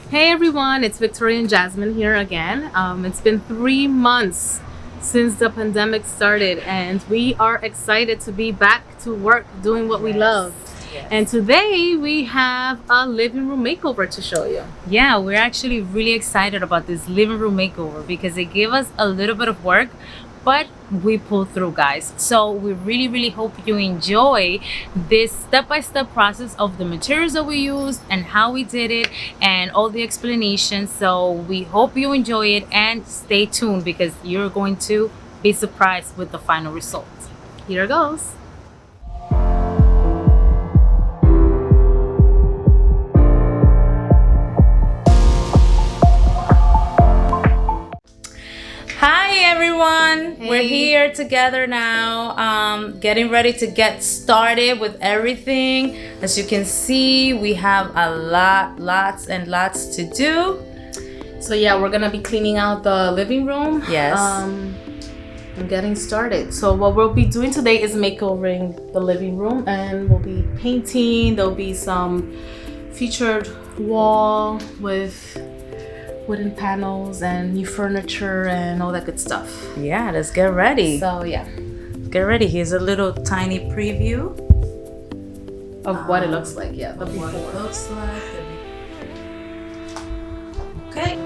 Hey everyone, it's Victoria and Jasmine here again. It's been 3 months since the pandemic started, and we are excited to be back to work doing what we love. Yes. And today we have a living room makeover to show you. Yeah, we're actually really excited about this living room makeover because it gave us a little bit of work, but we pulled through, guys. So we really hope you enjoy this step-by-step process of the materials that we used and how we did it and all the explanations. So we hope you enjoy it and stay tuned because you're going to be surprised with the final result. Here goes. Hi everyone, Hey. we're here together now, getting ready to get started with everything. As you can see, we have lots and lots to do. So yeah, we're gonna be cleaning out the living room. Yes. And getting started. So what we'll be doing today is makeovering the living room, and we'll be painting. There'll be some featured wall with wooden panels and new furniture and all that good stuff. Yeah, let's get ready. So yeah, Get ready. Here's a little tiny preview of what it looks like. Yeah, the of what before. it looks like. Okay.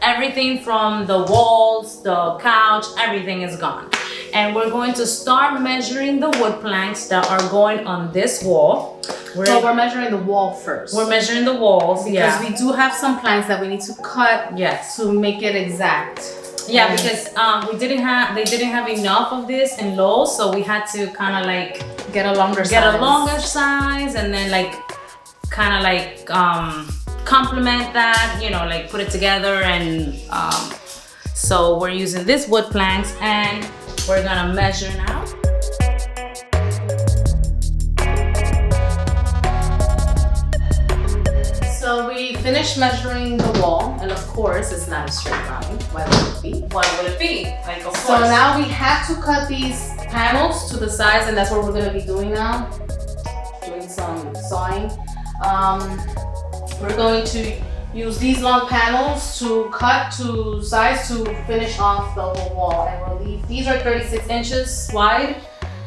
Everything from the walls, the couch, everything is gone. And we're going to start measuring the wood planks that are going on this wall. So we're measuring the wall first. We're measuring the walls, because we do have some planks that we need to cut. Yes. To make it exact. Yeah, because they didn't have enough of this in Lowe's, so we had to kind of like get a longer size and then like kind of like complement that, you know, like put it together. And so we're using this wood planks and we're gonna measure now. So we finished measuring the wall, and of course it's not a straight line. Why would it be? What would it be? Like, of So course. now we have to cut these panels to the size, and that's what we're gonna be doing now. Doing some sawing. We're going to use these long panels to cut to size to finish off the whole wall, and we'll leave. These are 36 inches wide,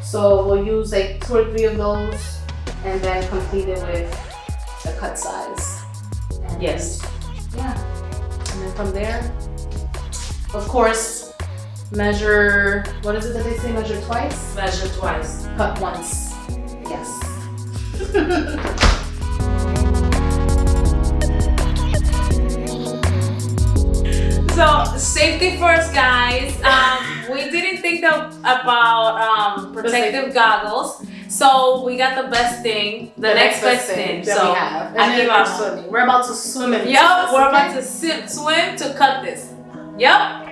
so we'll use like 2 or 3 of those, and then complete it with the cut size. And Yes. yeah, and then from there, of course, measure. What is it that they say? Measure twice. Measure twice. Cut once. Yes. So safety first, guys. We didn't think about protective goggles, so we got the best thing, the next best thing. that So we have. And I then give we're up. swimming. We're about to swim in. Yep, we're about to swim to cut this. Yep.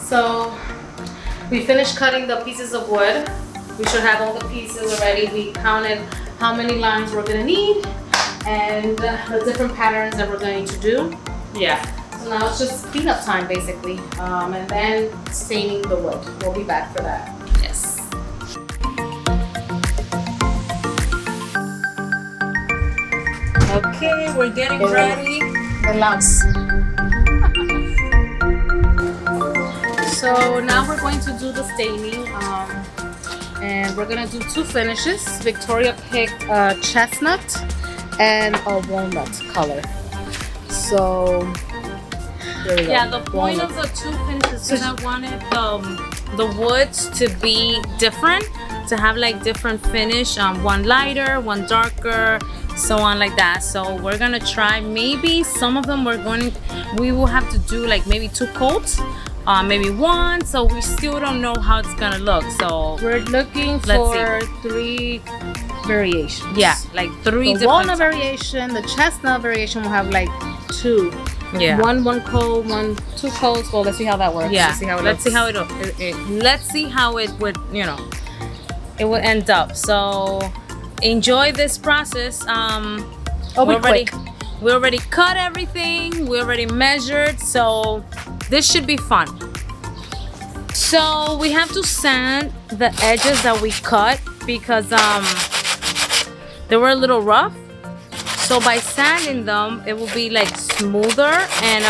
So we finished cutting the pieces of wood. We should have all the pieces already. We counted how many lines we're gonna need and the different patterns that we're going to do. Yeah. So now it's just cleanup time basically, and then staining the wood. We'll be back for that. Yes. Okay, we're getting ready. Relax. So now we're going to do the staining, and we're gonna do two finishes. Victoria picked a chestnut and a walnut color. So there we go. Yeah, the point Walnut. of the two finishes is I wanted the woods to be different, to have like different finish, one lighter, one darker, so on like that. So we're gonna try, maybe some of them we will have to do like maybe 2 coats, maybe 1, so we still don't know how it's gonna look. So We're looking for 3 variations. yeah, like 3 The different walnut variation, the chestnut variation will have like 2. Yeah. One coat, 1, 2 coats. Well, let's see how that works. Yeah. Let's see how it Let's see looks. how let's see how it would, it would end up. So enjoy this process. We already cut everything. We already measured. So this should be fun. So we have to sand the edges that we cut because they were a little rough. So by sanding them, it will be like smoother, and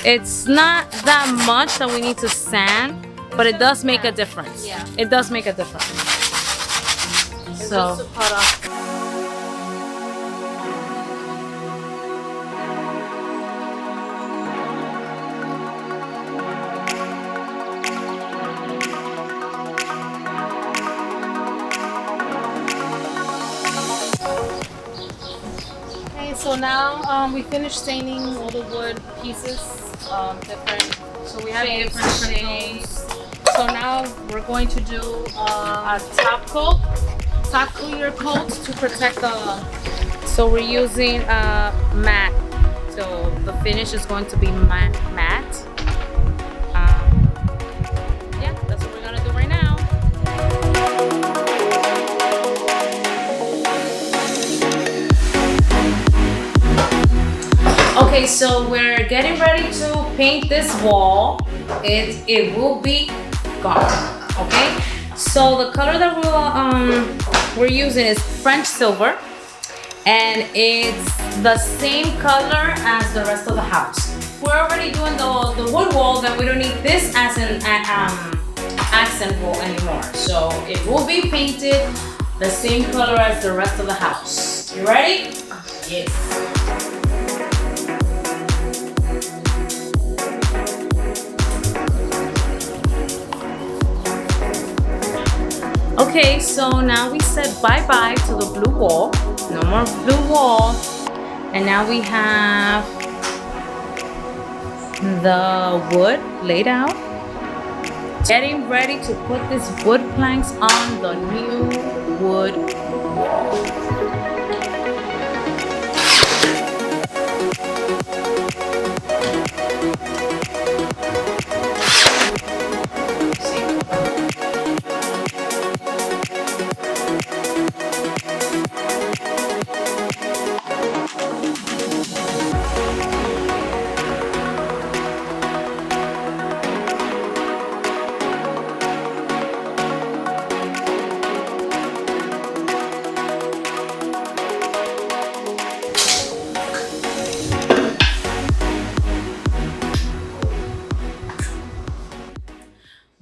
it's not that much that we need to sand, but it does make a difference. Yeah. It does make a difference. It's So just to cut off. So now we finished staining all the wood pieces, different. So we have different shades. So now we're going to do a top clear coat to protect the. So we're using matte. So the finish is going to be matte. Yeah, that's what we're gonna do right now. Okay, so we're getting ready to paint this wall. It will be gone. Okay, so the color that we're using is French silver, and it's the same color as the rest of the house. We're already doing the wood wall, then we don't need this as an accent wall anymore. So it will be painted the same color as the rest of the house. You ready? Yes. Okay, so now we said bye-bye to the blue wall. No more blue wall. And now we have the wood laid out. Getting ready to put these wood planks on the new wood wall.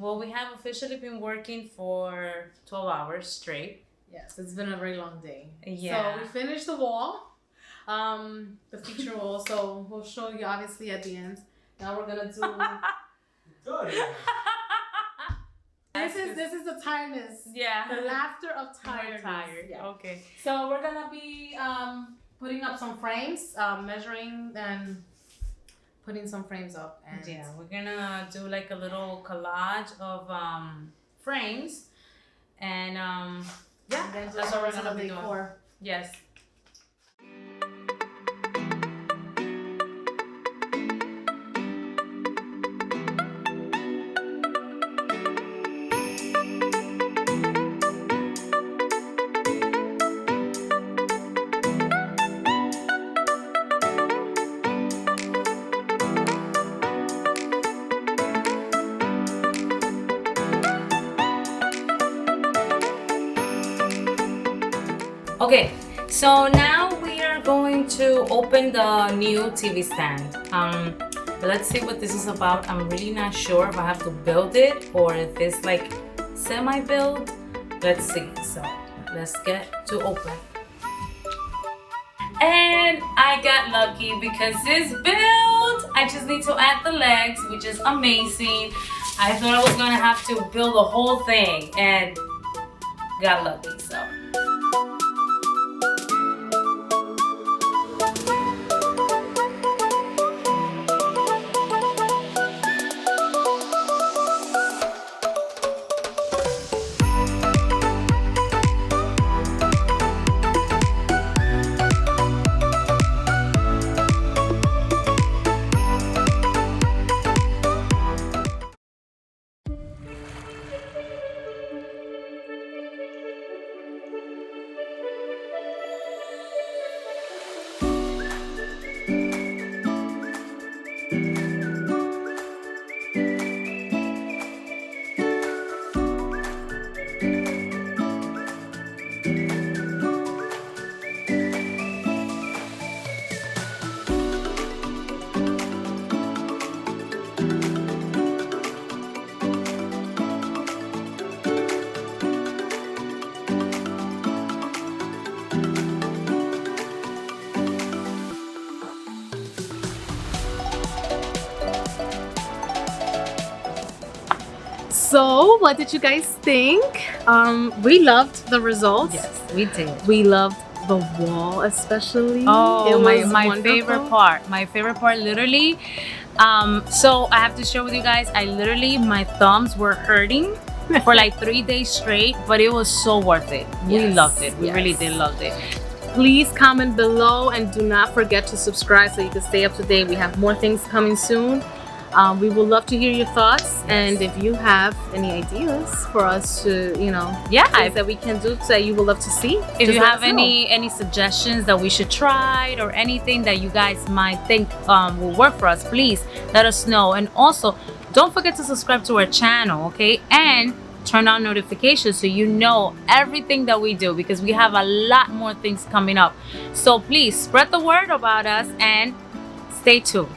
Well, we have officially been working for 12 hours straight. Yes, it's been a very long day. Yeah. So we finished the wall, the feature wall. So we'll show you obviously at the end. Now we're gonna do. This is the tiredness. Yeah. The laughter of tiredness. We're tired. Yeah. Okay. So we're gonna be putting up some frames, measuring and putting some frames up. And Yeah, we're gonna do like a little collage of frames, and yeah, and then that's what we're gonna be doing. decor. Yes. Okay, so now we are going to open the new TV stand. Let's see what this is about. I'm really not sure if I have to build it or if it's like semi-build. Let's see. So let's get to open. And I got lucky because it's built. I just need to add the legs, which is amazing. I thought I was gonna have to build the whole thing and got lucky, so. So, what did you guys think? We loved the results. Yes, we did. We loved the wall, especially. Oh, It was my wonderful. favorite part. My favorite part, literally. So I have to share with you guys. My thumbs were hurting for like 3 days straight, but it was so worth it. We Yes, loved it. We yes. really did love it. Please comment below and do not forget to subscribe so you can stay up to date. We have more things coming soon. We would love to hear your thoughts, and if you have any ideas for us to, Yeah, things that we can do that you would love to see. if just you let have us know. any suggestions that we should try or anything that you guys might think will work for us, please let us know. And also, don't forget to subscribe to our channel, okay? And turn on notifications so you know everything that we do, because we have a lot more things coming up. So please spread the word about us and stay tuned.